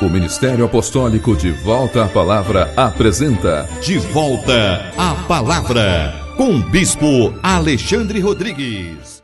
O Ministério Apostólico De Volta à Palavra apresenta De Volta à Palavra, com o Bispo Alexandre Rodrigues.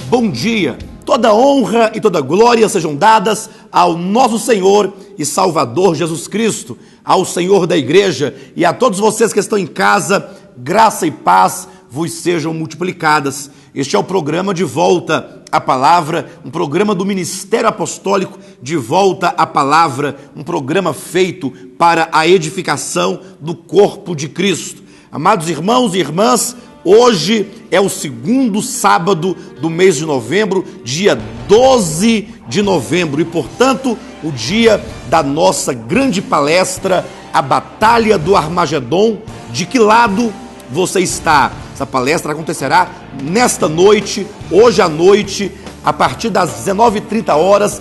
Bom dia, toda honra e toda glória sejam dadas ao nosso Senhor e Salvador Jesus Cristo, ao Senhor da igreja e a todos vocês que estão em casa, graça e paz vos sejam multiplicadas. Este é o programa De Volta à Palavra, um programa do Ministério Apostólico De Volta à Palavra, um programa feito para a edificação do corpo de Cristo. Amados irmãos e irmãs, hoje é o segundo sábado do mês de novembro, dia 12 de novembro, e portanto o dia da nossa grande palestra, a Batalha do Armagedon. De que lado você está? Essa palestra acontecerá nesta noite, hoje à noite, a partir das 19h30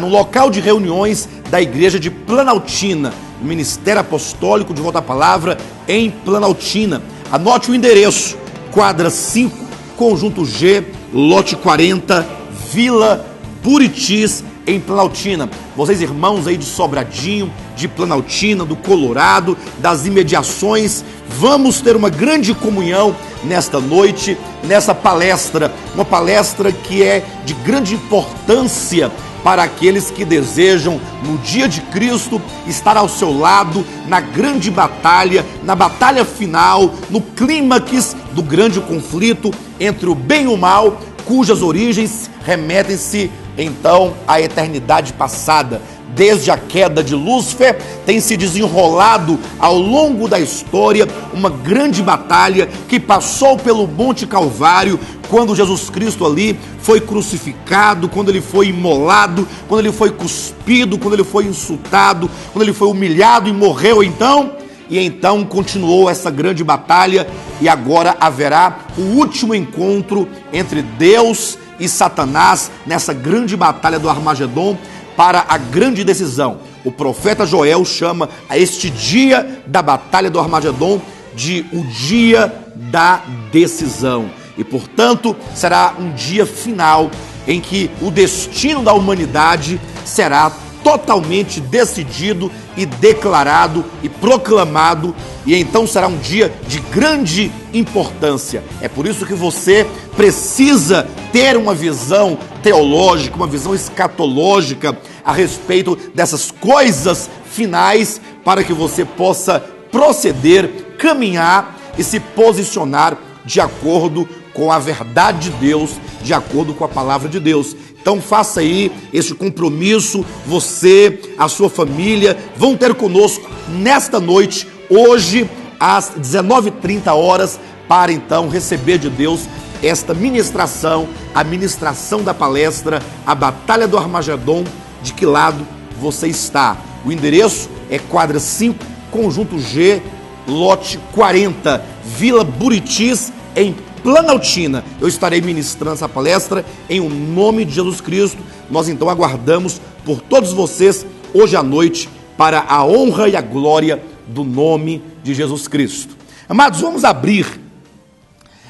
no local de reuniões da igreja de Planaltina, o Ministério Apostólico De Volta à Palavra em Planaltina. Anote o endereço: quadra 5, conjunto G, lote 40, Vila Buritis, em Planaltina. Vocês irmãos aí de Sobradinho, de Planaltina, do Colorado, das imediações, vamos ter uma grande comunhão nesta noite, nessa palestra, uma palestra que é de grande importância para aqueles que desejam, no dia de Cristo, estar ao seu lado na grande batalha, na batalha final, no clímax do grande conflito entre o bem e o mal, cujas origens remetem-se então à eternidade passada. Desde a queda de Lúcifer, tem se desenrolado ao longo da história uma grande batalha que passou pelo Monte Calvário, quando Jesus Cristo ali foi crucificado, quando ele foi imolado, quando ele foi cuspido, quando ele foi insultado, quando ele foi humilhado e morreu então. E então continuou essa grande batalha, e agora haverá o último encontro entre Deus e Satanás nessa grande batalha do Armagedon, para a grande decisão. O profeta Joel chama a este dia da batalha do Armagedon de o dia da decisão. E portanto será um dia final em que o destino da humanidade será totalmente decidido e declarado e proclamado, e então será um dia de grande importância. É por isso que você precisa ter uma visão teológica, uma visão escatológica a respeito dessas coisas finais, para que você possa proceder, caminhar e se posicionar de acordo com a verdade de Deus, de acordo com a palavra de Deus. Então faça aí esse compromisso, você, a sua família, vão ter conosco nesta noite, hoje, às 19h30, para então receber de Deus esta ministração, a ministração da palestra, a Batalha do Armagedon. De que lado você está? O endereço é quadra 5, conjunto G, lote 40, Vila Buritis, em Planaltina. Eu estarei ministrando essa palestra em o nome de Jesus Cristo. Nós então aguardamos por todos vocês hoje à noite, para a honra e a glória do nome de Jesus Cristo. Amados, vamos abrir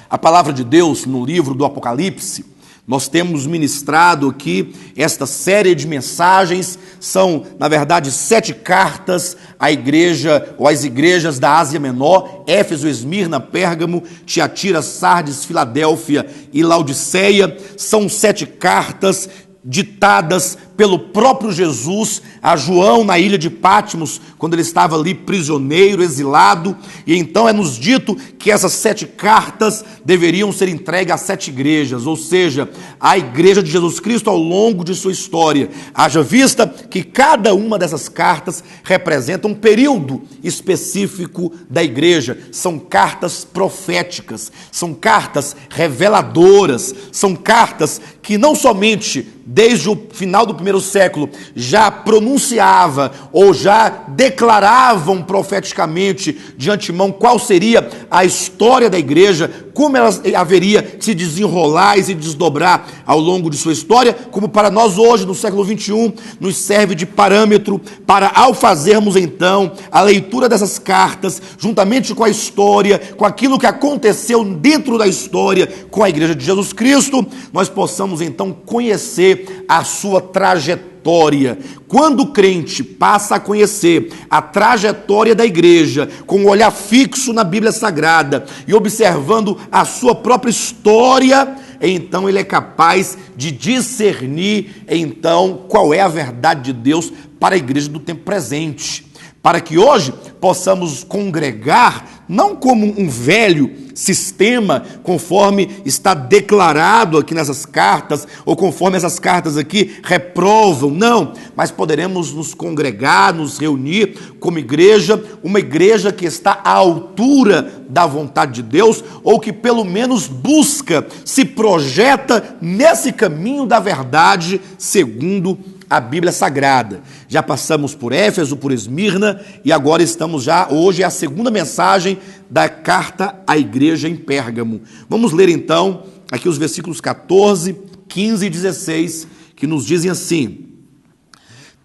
a palavra de Deus no livro do Apocalipse. Nós temos ministrado aqui esta série de mensagens, são, na verdade, 7 cartas à igreja, ou às igrejas da Ásia Menor: Éfeso, Esmirna, Pérgamo, Tiatira, Sardes, Filadélfia e Laodiceia. São 7 cartas ditadas pelo próprio Jesus a João na ilha de Patmos, quando ele estava ali prisioneiro, exilado, e então é nos dito que essas 7 cartas deveriam ser entregues às 7 igrejas, ou seja, a igreja de Jesus Cristo ao longo de sua história. Haja vista que cada uma dessas cartas representa um período específico da igreja. São cartas proféticas, são cartas reveladoras, são cartas que não somente desde o final do primeiro século já pronunciava ou já declaravam profeticamente de antemão qual seria a história da igreja, como ela haveria de se desenrolar e se desdobrar ao longo de sua história, como para nós hoje, no século XXI, nos serve de parâmetro para, ao fazermos então a leitura dessas cartas, juntamente com a história, com aquilo que aconteceu dentro da história com a igreja de Jesus Cristo, nós possamos então conhecer a sua trajetória. Quando o crente passa a conhecer a trajetória da igreja, com um olhar fixo na Bíblia Sagrada e observando a sua própria história, então ele é capaz de discernir então qual é a verdade de Deus para a igreja do tempo presente. Para que hoje possamos congregar, não como um velho sistema, conforme está declarado aqui nessas cartas, ou conforme essas cartas aqui reprovam, não, mas poderemos nos congregar, nos reunir como igreja, uma igreja que está à altura da vontade de Deus, ou que pelo menos busca, se projeta nesse caminho da verdade, segundo a Bíblia Sagrada. Já passamos por Éfeso, por Esmirna, e agora estamos hoje é a segunda mensagem da carta à igreja em Pérgamo. Vamos ler então aqui os versículos 14, 15 e 16, que nos dizem assim: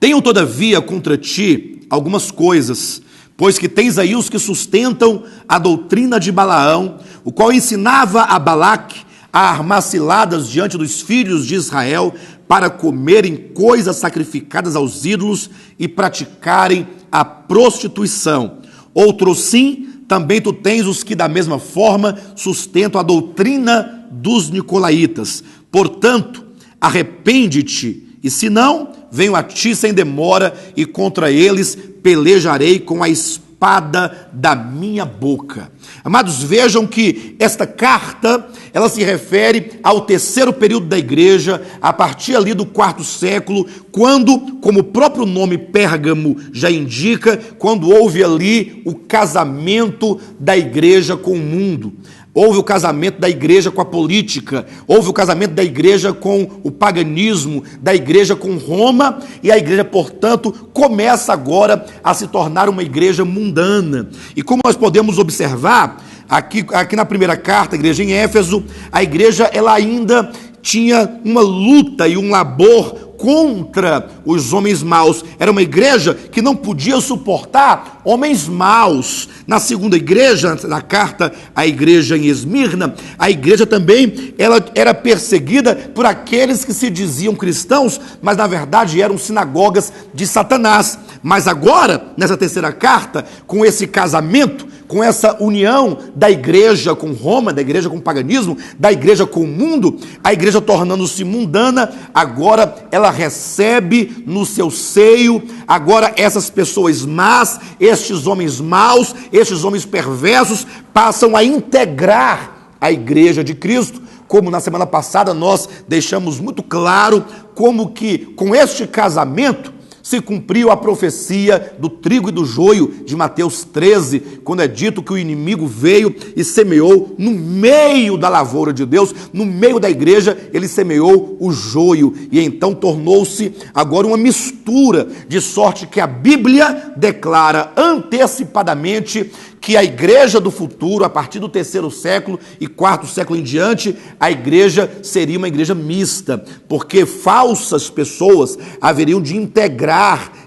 Tenho todavia contra ti algumas coisas, pois que tens aí os que sustentam a doutrina de Balaão, o qual ensinava a Balaque a armar ciladas diante dos filhos de Israel, para comerem coisas sacrificadas aos ídolos e praticarem a prostituição. Outro sim, também tu tens os que da mesma forma sustentam a doutrina dos nicolaítas. Portanto, arrepende-te, e se não, venho a ti sem demora, e contra eles pelejarei com a espada da minha boca. Amados, vejam que esta carta, ela se refere ao terceiro período da igreja, a partir ali do 4º século, quando, como o próprio nome Pérgamo já indica, quando houve ali o casamento da igreja com o mundo. Houve o casamento da igreja com a política, houve o casamento da igreja com o paganismo, da igreja com Roma, e a igreja, portanto, começa agora a se tornar uma igreja mundana. E como nós podemos observar, aqui na primeira carta, a igreja em Éfeso, a igreja ela ainda tinha uma luta e um labor contra os homens maus. Era uma igreja que não podia suportar homens maus. Na segunda igreja, na carta à igreja em Esmirna, a igreja também ela era perseguida por aqueles que se diziam cristãos, mas na verdade eram sinagogas de Satanás. Mas agora, nessa terceira carta, com esse casamento, com essa união da igreja com Roma, da igreja com o paganismo, da igreja com o mundo, a igreja tornando-se mundana, agora ela recebe no seu seio, agora essas pessoas más, estes homens maus, estes homens perversos, passam a integrar a igreja de Cristo, como na semana passada nós deixamos muito claro, como que com este casamento se cumpriu a profecia do trigo e do joio de Mateus 13, quando é dito que o inimigo veio e semeou no meio da lavoura de Deus, no meio da igreja, ele semeou o joio, e então tornou-se agora uma mistura, de sorte que a Bíblia declara antecipadamente que a igreja do futuro, a partir do 3º século e 4º século em diante, a igreja seria uma igreja mista, porque falsas pessoas haveriam de integrar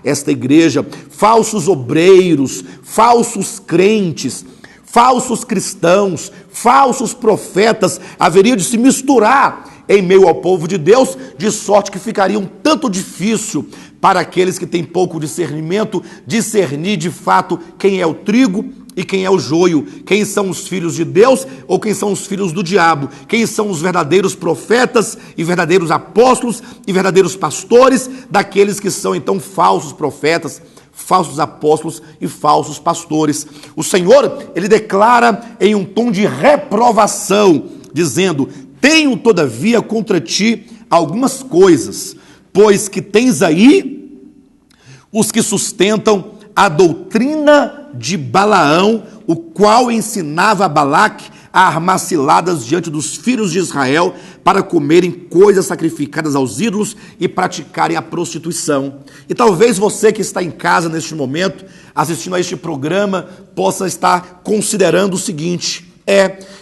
esta igreja, falsos obreiros, falsos crentes, falsos cristãos, falsos profetas haveriam de se misturar em meio ao povo de Deus, de sorte que ficaria um tanto difícil para aqueles que têm pouco discernimento, discernir de fato quem é o trigo e quem é o joio, quem são os filhos de Deus ou quem são os filhos do diabo, quem são os verdadeiros profetas e verdadeiros apóstolos e verdadeiros pastores, daqueles que são então falsos profetas, falsos apóstolos e falsos pastores. O Senhor, ele declara em um tom de reprovação, dizendo: tenho todavia contra ti algumas coisas, pois que tens aí os que sustentam a doutrina de Balaão, o qual ensinava a Balaque a armar ciladas diante dos filhos de Israel para comerem coisas sacrificadas aos ídolos e praticarem a prostituição. E talvez você que está em casa neste momento, assistindo a este programa, possa estar considerando o seguinte: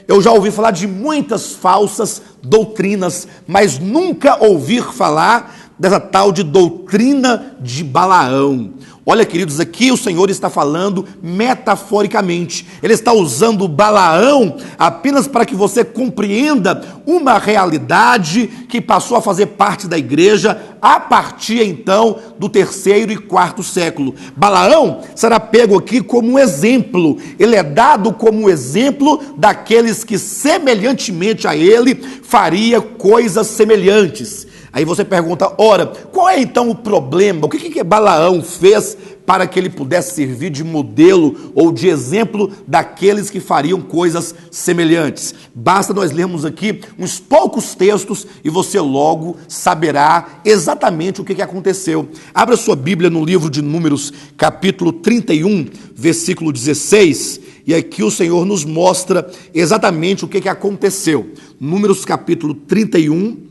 eu já ouvi falar de muitas falsas doutrinas, mas nunca ouvi falar dessa tal de doutrina de Balaão. Olha, queridos, aqui o Senhor está falando metaforicamente. Ele está usando Balaão apenas para que você compreenda uma realidade que passou a fazer parte da igreja a partir, então, do 3º e 4º século. Balaão será pego aqui como um exemplo. Ele é dado como exemplo daqueles que, semelhantemente a ele, faria coisas semelhantes. Aí você pergunta: ora, qual é então o problema? O que Balaão fez para que ele pudesse servir de modelo ou de exemplo daqueles que fariam coisas semelhantes? Basta nós lermos aqui uns poucos textos e você logo saberá exatamente o que aconteceu. Abra sua Bíblia no livro de Números, capítulo 31, versículo 16, e aqui o Senhor nos mostra exatamente o que aconteceu. Números, capítulo 31,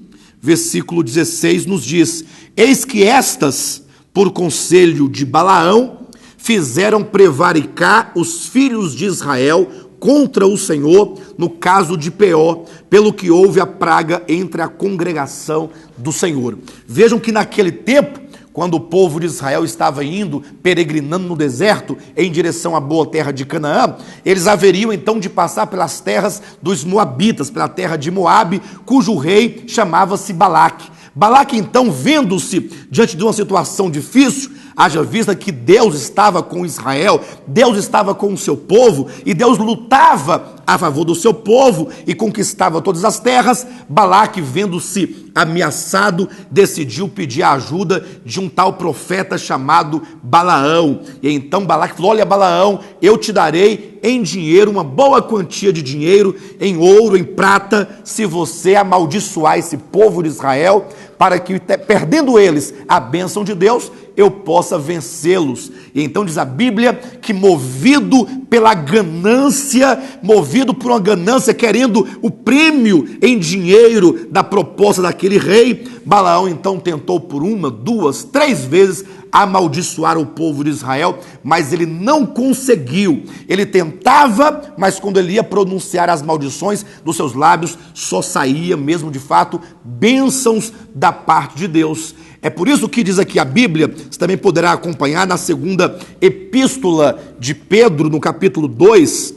versículo 16 nos diz: eis que estas, por conselho de Balaão, fizeram prevaricar os filhos de Israel contra o Senhor no caso de Peor, pelo que houve a praga entre a congregação do Senhor. Vejam que naquele tempo, quando o povo de Israel estava indo, peregrinando no deserto, em direção à boa terra de Canaã, eles haveriam então de passar pelas terras dos Moabitas, pela terra de Moabe, cujo rei chamava-se Balaque. Balaque então, vendo-se diante de uma situação difícil, haja vista que Deus estava com Israel, Deus estava com o seu povo, e Deus lutava a favor do seu povo e conquistava todas as terras. Balaque, vendo-se ameaçado, decidiu pedir a ajuda de um tal profeta chamado Balaão. E então Balaque falou: olha, Balaão, eu te darei em dinheiro, uma boa quantia de dinheiro, em ouro, em prata, se você amaldiçoar esse povo de Israel, para que, perdendo eles a bênção de Deus, eu possa vencê-los. E então diz a Bíblia que, movido pela ganância, movido por uma ganância, querendo o prêmio em dinheiro da proposta daquele rei, Balaão então tentou por 1, 2, 3 vezes amaldiçoar o povo de Israel, mas ele não conseguiu. Ele tentava, mas quando ele ia pronunciar as maldições dos seus lábios, só saía mesmo de fato bênçãos da parte de Deus. É por isso que diz aqui a Bíblia, você também poderá acompanhar na 2ª epístola de Pedro, no capítulo 2,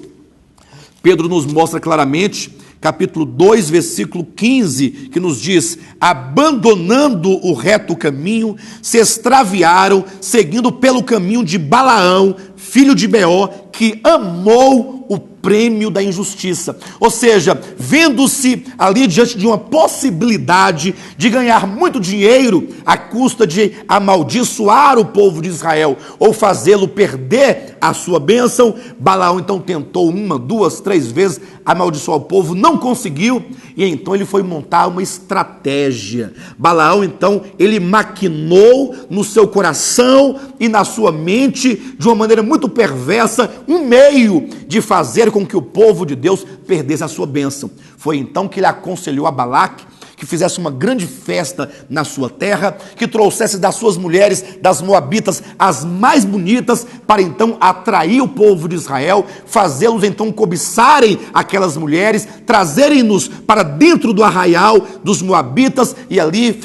Pedro nos mostra claramente, capítulo 2, versículo 15, que nos diz: abandonando o reto caminho, se extraviaram, seguindo pelo caminho de Balaão, filho de Beor, que amou o prêmio da injustiça. Ou seja, vendo-se ali diante de uma possibilidade de ganhar muito dinheiro à custa de amaldiçoar o povo de Israel ou fazê-lo perder a sua bênção, Balaão então tentou 1, 2, 3 vezes amaldiçoar o povo, não conseguiu, e então ele foi montar uma estratégia. Balaão então, ele maquinou no seu coração e na sua mente, de uma maneira muito perversa, um meio de fazer com que o povo de Deus perdesse a sua bênção. Foi então que ele aconselhou a Balaque que fizesse uma grande festa na sua terra, que trouxesse das suas mulheres, das moabitas, as mais bonitas, para então atrair o povo de Israel, fazê-los então cobiçarem aquelas mulheres, trazerem-nos para dentro do arraial dos moabitas e ali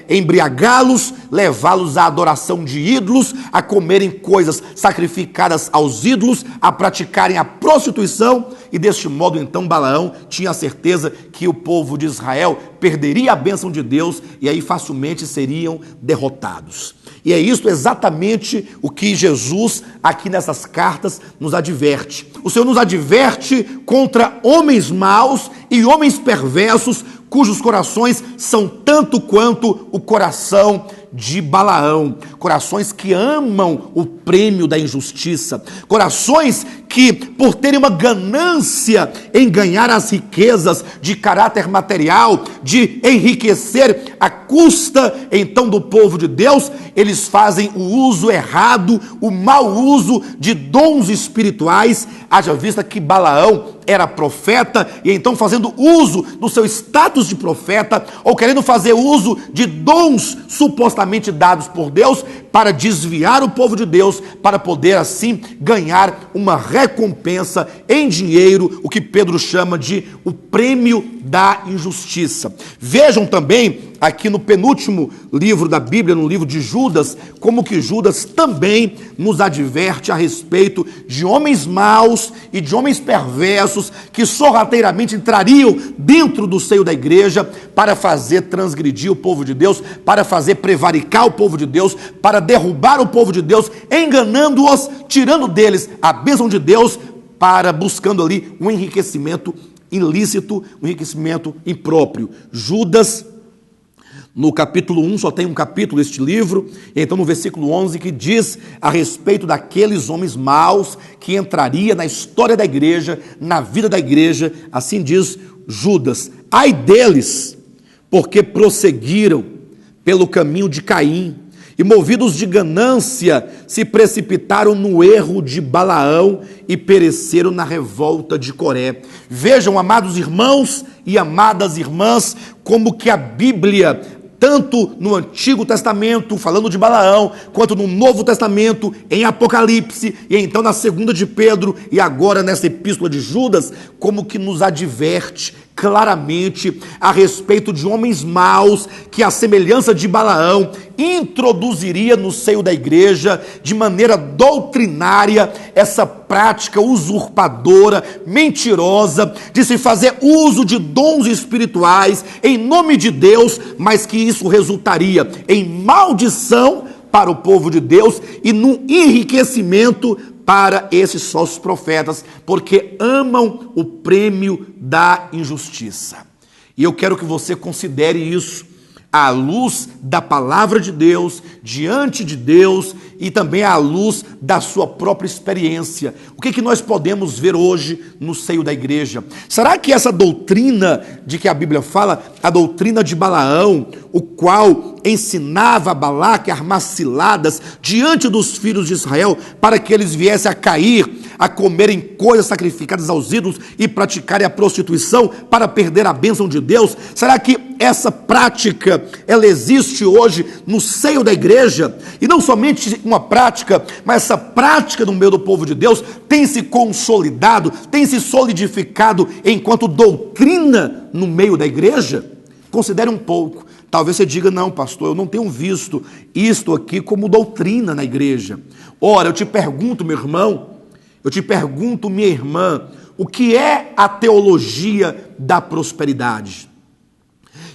embriagá-los levá-los à adoração de ídolos, a comerem coisas sacrificadas aos ídolos, a praticarem a prostituição, e deste modo então Balaão tinha a certeza que o povo de Israel perderia a bênção de Deus e aí facilmente seriam derrotados. E é isso exatamente o que Jesus aqui nessas cartas nos adverte. O Senhor nos adverte contra homens maus e homens perversos, cujos corações são tanto quanto o coração de Balaão, corações que amam o prêmio da injustiça, corações que, por terem uma ganância em ganhar as riquezas de caráter material, de enriquecer à custa então do povo de Deus, eles fazem o uso errado, o mau uso de dons espirituais. Haja vista que Balaão era profeta, e então fazendo uso do seu status de profeta, ou querendo fazer uso de dons supostamente dados por Deus, para desviar o povo de Deus, para poder assim ganhar uma recompensa em dinheiro, o que Pedro chama de o prêmio da injustiça. Vejam também aqui no penúltimo livro da Bíblia, no livro de Judas, como que Judas também nos adverte a respeito de homens maus e de homens perversos que sorrateiramente entrariam dentro do seio da igreja para fazer transgredir o povo de Deus, para fazer prevaricar o povo de Deus, para derrubar o povo de Deus, enganando-os, tirando deles a bênção de Deus, para buscando ali um enriquecimento ilícito, um enriquecimento impróprio. Judas, no capítulo 1, só tem um capítulo este livro, então no versículo 11 que diz a respeito daqueles homens maus que entraria na história da igreja, na vida da igreja, assim diz Judas: ai deles, porque prosseguiram pelo caminho de Caim, e movidos de ganância se precipitaram no erro de Balaão e pereceram na revolta de Coré. Vejam, amados irmãos e amadas irmãs, como que a Bíblia, tanto no Antigo Testamento, falando de Balaão, quanto no Novo Testamento, em Apocalipse, e então na segunda de Pedro, e agora nessa epístola de Judas, como que nos adverte claramente a respeito de homens maus que, à semelhança de Balaão, introduziria no seio da igreja, de maneira doutrinária, essa prática usurpadora, mentirosa, de se fazer uso de dons espirituais em nome de Deus, mas que isso resultaria em maldição para o povo de Deus e num enriquecimento para esses falsos profetas, porque amam o prêmio da injustiça. E eu quero que você considere isso à luz da palavra de Deus, diante de Deus, e também à luz da sua própria experiência. O que nós podemos ver hoje no seio da igreja? Será que essa doutrina de que a Bíblia fala, a doutrina de Balaão, o qual ensinava a Balaque a armar ciladas diante dos filhos de Israel, para que eles viessem a cair, a comerem coisas sacrificadas aos ídolos e praticarem a prostituição para perder a bênção de Deus? Será que essa prática, ela existe hoje no seio da igreja? E não somente uma prática, mas essa prática no meio do povo de Deus tem se consolidado, tem se solidificado enquanto doutrina no meio da igreja? Considere um pouco. Talvez você diga: não, pastor, eu não tenho visto isto aqui como doutrina na igreja. Ora, eu te pergunto, meu irmão, eu te pergunto, minha irmã, o que é a teologia da prosperidade?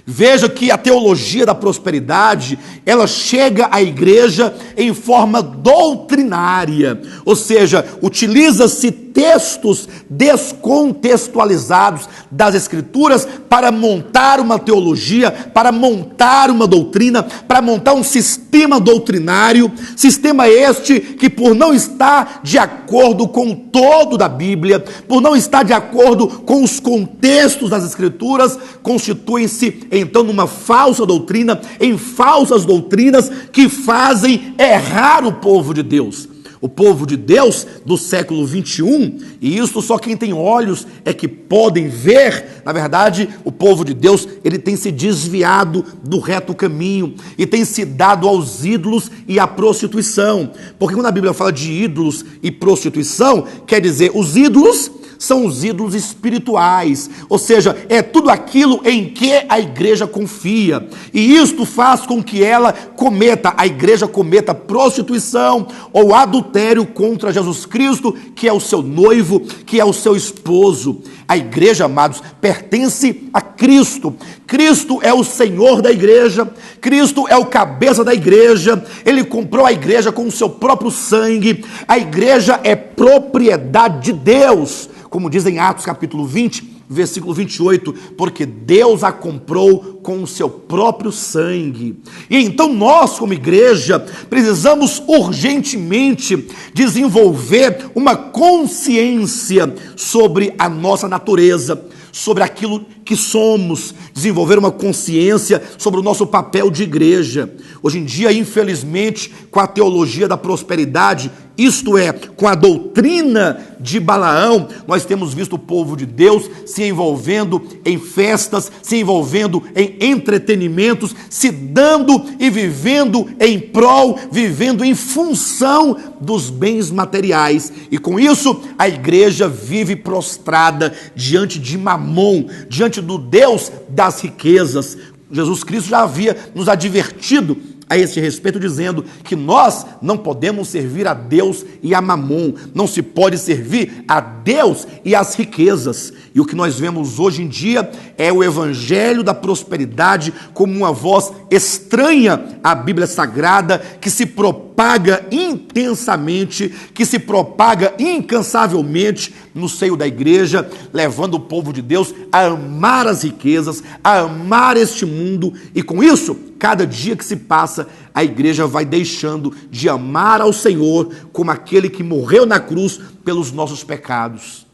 Veja que a teologia da prosperidade, ela chega à igreja em forma doutrinária, ou seja, utiliza-se textos descontextualizados das Escrituras para montar uma teologia, para montar uma doutrina, para montar um sistema doutrinário, sistema este que, por não estar de acordo com o todo da Bíblia, por não estar de acordo com os contextos das Escrituras, constituem-se então numa falsa doutrina, em falsas doutrinas que fazem errar o povo de Deus. O povo de Deus do século 21, e isso só quem tem olhos é que podem ver. Na verdade, o povo de Deus, ele tem se desviado do reto caminho e tem se dado aos ídolos e à prostituição. Porque quando a Bíblia fala de ídolos e prostituição, quer dizer, os ídolos são os ídolos espirituais, ou seja, é tudo aquilo em que a igreja confia, e isto faz com que a igreja cometa prostituição ou adultério contra Jesus Cristo, que é o seu noivo, que é o seu esposo. A igreja, amados, pertence a Cristo. Cristo é o Senhor da igreja, Cristo é o cabeça da igreja, Ele comprou a igreja com o seu próprio sangue, a igreja é propriedade de Deus, como diz em Atos capítulo 20, versículo 28, porque Deus a comprou com o seu próprio sangue. E então nós, como igreja, precisamos urgentemente desenvolver uma consciência sobre a nossa natureza, sobre aquilo que somos, desenvolver uma consciência sobre o nosso papel de igreja. Hoje em dia, infelizmente, com a teologia da prosperidade, isto é, com a doutrina de Balaão, nós temos visto o povo de Deus se envolvendo em festas, se envolvendo em entretenimentos, se dando e vivendo em prol, vivendo em função dos bens materiais. E com isso, a igreja vive prostrada diante de Mamon, diante do Deus das riquezas. Jesus Cristo já havia nos advertido a esse respeito, dizendo que nós não podemos servir a Deus e a Mamon, não se pode servir a Deus e as riquezas. E o que nós vemos hoje em dia é o evangelho da prosperidade como uma voz estranha à Bíblia Sagrada, que se propaga intensamente, que se propaga incansavelmente no seio da igreja, levando o povo de Deus a amar as riquezas, a amar este mundo, e com isso, cada dia que se passa, a igreja vai deixando de amar ao Senhor como aquele que morreu na cruz pelos nossos pecados.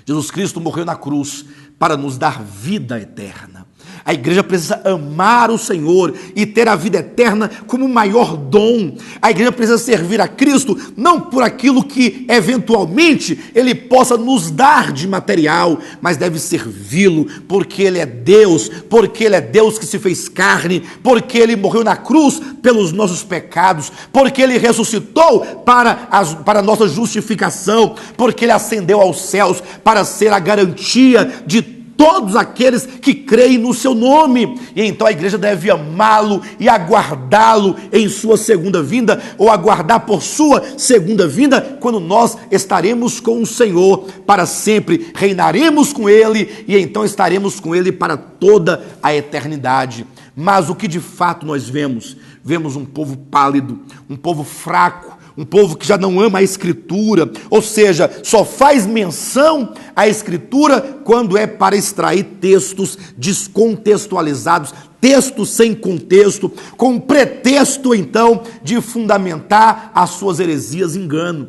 Jesus Cristo morreu na cruz para nos dar vida eterna. A igreja precisa amar o Senhor e ter a vida eterna como o maior dom. A igreja precisa servir a Cristo não por aquilo que eventualmente Ele possa nos dar de material, mas deve servi-lo porque Ele é Deus, porque Ele é Deus que se fez carne, porque Ele morreu na cruz pelos nossos pecados, porque Ele ressuscitou para a nossa justificação, porque Ele ascendeu aos céus para ser a garantia de todos aqueles que creem no seu nome. E então a igreja deve amá-lo e aguardá-lo em sua segunda vinda, ou aguardar por sua segunda vinda, quando nós estaremos com o Senhor para sempre, reinaremos com Ele e então estaremos com Ele para toda a eternidade. Mas o que de fato nós vemos? Vemos um povo pálido, um povo fraco, um povo que já não ama a Escritura, ou seja, só faz menção à Escritura quando é para extrair textos descontextualizados, textos sem contexto, com o pretexto, então, de fundamentar as suas heresias e engano.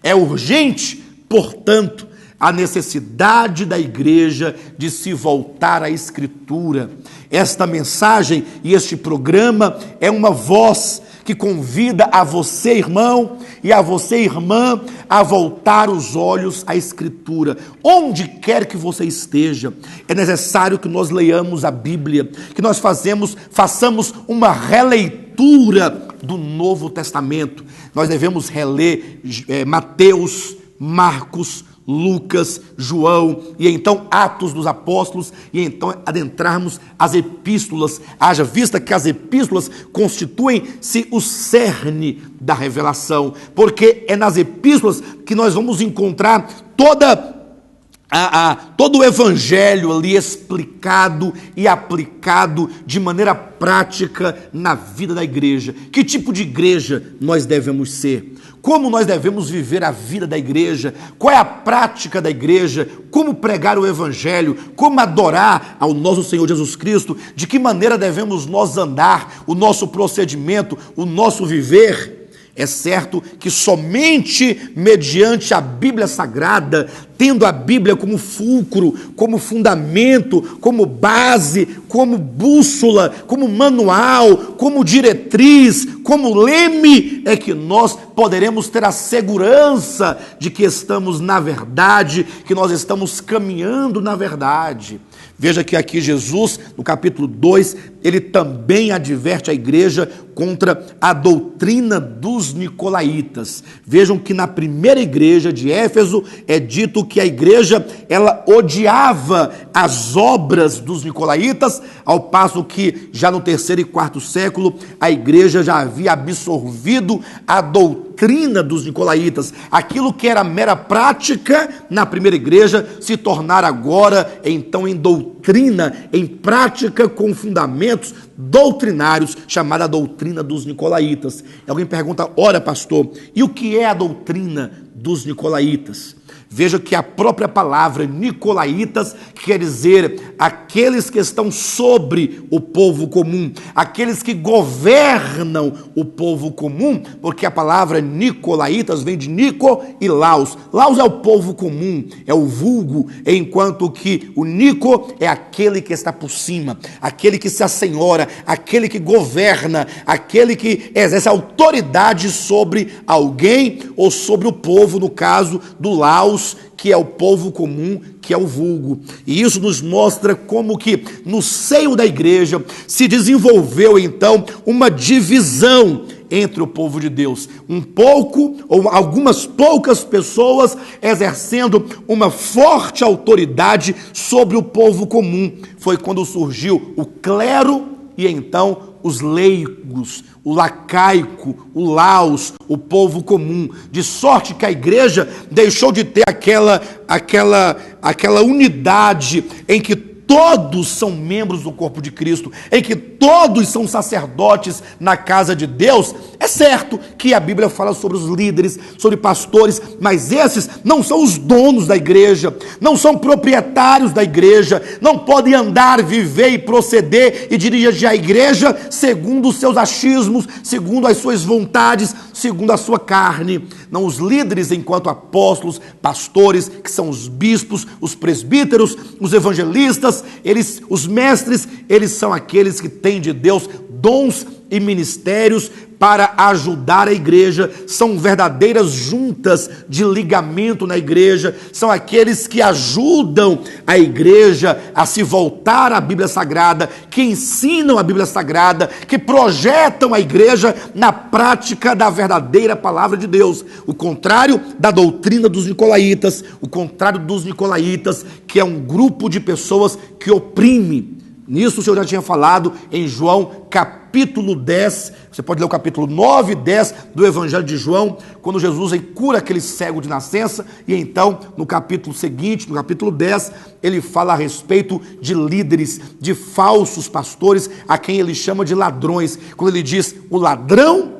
É urgente, portanto, a necessidade da igreja de se voltar à Escritura. Esta mensagem e este programa é uma voz que convida a você, irmão, e a você, irmã, a voltar os olhos à Escritura. Onde quer que você esteja, é necessário que nós leiamos a Bíblia, que nós façamos uma releitura do Novo Testamento. Nós devemos reler Mateus, Marcos, Lucas, João, e então Atos dos Apóstolos, e então adentrarmos as epístolas, haja vista que as epístolas constituem-se o cerne da revelação, porque é nas epístolas que nós vamos encontrar todo o evangelho ali explicado e aplicado de maneira prática na vida da igreja. Que tipo de igreja nós devemos ser? Como nós devemos viver a vida da igreja? Qual é a prática da igreja? Como pregar o evangelho? Como adorar ao nosso Senhor Jesus Cristo? De que maneira devemos nós andar? O nosso procedimento, o nosso viver? É certo que somente mediante a Bíblia Sagrada tendo a Bíblia como fulcro, como fundamento, como base, como bússola, como manual, como diretriz, como leme, é que nós poderemos ter a segurança de que estamos na verdade, que nós estamos caminhando na verdade. Veja que aqui Jesus, no capítulo 2, ele também adverte a igreja contra a doutrina dos nicolaítas. Vejam que na primeira igreja de Éfeso é dito que a igreja, ela odiava as obras dos nicolaítas, ao passo que já no terceiro e quarto século a igreja já havia absorvido a doutrina dos nicolaítas. Aquilo que era mera prática na primeira igreja se tornar agora então em doutrina, em prática com fundamentos doutrinários, chamada doutrina dos nicolaítas. E alguém pergunta: ora, pastor, e o que é a doutrina dos nicolaítas? Veja que a própria palavra nicolaítas quer dizer aqueles que estão sobre o povo comum, aqueles que governam o povo comum, porque a palavra nicolaítas vem de Nico e Laos. Laos é o povo comum, é o vulgo, enquanto que o Nico é aquele que está por cima, aquele que se assenhora, aquele que governa, aquele que exerce autoridade sobre alguém ou sobre o povo, no caso do Laos, que é o povo comum, que é o vulgo. E isso nos mostra como que no seio da igreja se desenvolveu então uma divisão entre o povo de Deus. Um pouco, ou algumas poucas pessoas exercendo uma forte autoridade sobre o povo comum. Foi quando surgiu o clero e então os leigos, o lacaico, o laos, o povo comum, de sorte que a igreja deixou de ter aquela unidade em que todos são membros do corpo de Cristo, em que todos são sacerdotes na casa de Deus. É certo que a Bíblia fala sobre os líderes, sobre pastores, mas esses não são os donos da igreja, não são proprietários da igreja, não podem andar, viver e proceder e dirigir a igreja segundo os seus achismos, segundo as suas vontades, segundo a sua carne. Não, os líderes enquanto apóstolos, pastores, que são os bispos, os presbíteros, os evangelistas, os mestres, eles são aqueles que têm de Deus dons e ministérios para ajudar a igreja, são verdadeiras juntas de ligamento na igreja, são aqueles que ajudam a igreja a se voltar à Bíblia Sagrada, que ensinam a Bíblia Sagrada, que projetam a igreja na prática da verdadeira palavra de Deus. O contrário da doutrina dos nicolaítas, o contrário dos nicolaítas, que é um grupo de pessoas que oprime. Nisso o Senhor já tinha falado em João capítulo 10, você pode ler o capítulo 9 e 10 do Evangelho de João, quando Jesus cura aquele cego de nascença, e então no capítulo seguinte, no capítulo 10, ele fala a respeito de líderes, de falsos pastores, a quem ele chama de ladrões, quando ele diz: o ladrão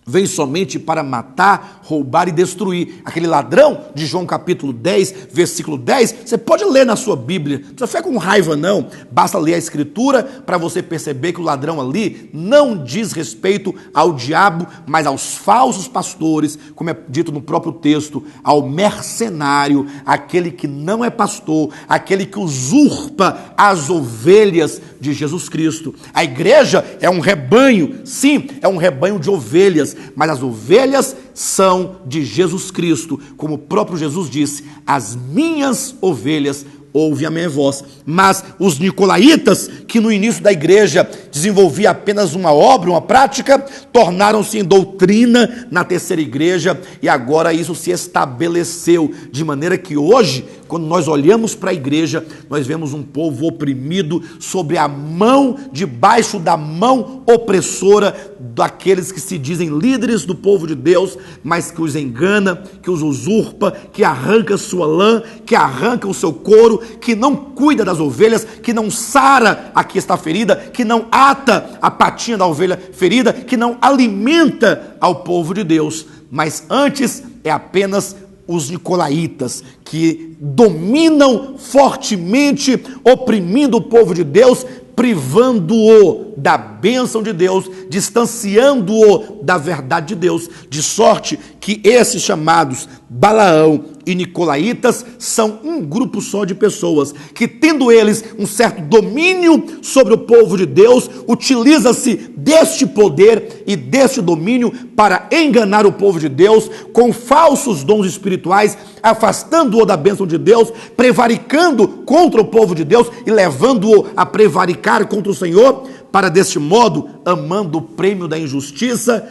vem somente para matar, roubar e destruir. Aquele ladrão de João capítulo 10, versículo 10, você pode ler na sua Bíblia, não precisa ficar com raiva não, basta ler a escritura para você perceber que o ladrão ali não diz respeito ao diabo, mas aos falsos pastores, como é dito no próprio texto, ao mercenário, aquele que não é pastor, aquele que usurpa as ovelhas de Jesus Cristo. A igreja é um rebanho, sim, é um rebanho de ovelhas, mas as ovelhas são de Jesus Cristo, como o próprio Jesus disse: as minhas ovelhas ouvem a minha voz. Mas os nicolaítas, que no início da igreja desenvolvia apenas uma obra, uma prática, tornaram-se em doutrina na terceira igreja, e agora isso se estabeleceu, de maneira que hoje, quando nós olhamos para a igreja, nós vemos um povo oprimido sobre a mão, debaixo da mão opressora daqueles que se dizem líderes do povo de Deus, mas que os engana, que os usurpa, que arranca sua lã, que arranca o seu couro, que não cuida das ovelhas, que não sara a que está ferida, que não ata a patinha da ovelha ferida, que não alimenta ao povo de Deus, mas antes é apenas os nicolaítas, que dominam fortemente, oprimindo o povo de Deus, privando-o da bênção de Deus, distanciando-o da verdade de Deus, de sorte que esses chamados Balaão e nicolaítas são um grupo só de pessoas que, tendo eles um certo domínio sobre o povo de Deus, utiliza-se deste poder e deste domínio para enganar o povo de Deus com falsos dons espirituais, afastando-o da bênção de Deus, prevaricando contra o povo de Deus e levando-o a prevaricar contra o Senhor, para deste modo, amando o prêmio da injustiça,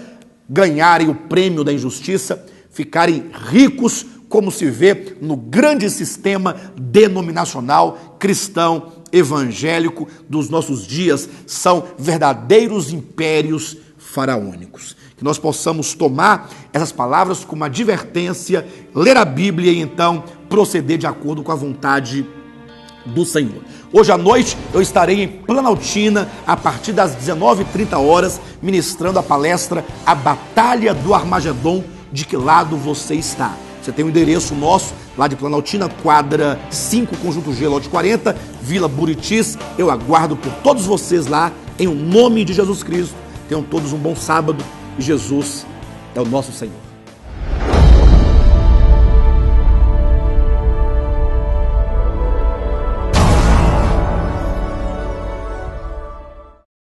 ganharem o prêmio da injustiça, ficarem ricos, como se vê no grande sistema denominacional cristão evangélico dos nossos dias. São verdadeiros impérios faraônicos. Que nós possamos tomar essas palavras como uma advertência, ler a Bíblia e então proceder de acordo com a vontade do Senhor. Hoje à noite eu estarei em Planaltina a partir das 19h30 ministrando a palestra A Batalha do Armagedon, de que lado você está? Você tem o endereço nosso lá de Planaltina, quadra 5, Conjunto G, lote 40, Vila Buritis. Eu aguardo por todos vocês lá, em nome de Jesus Cristo. Tenham todos um bom sábado e Jesus é o nosso Senhor.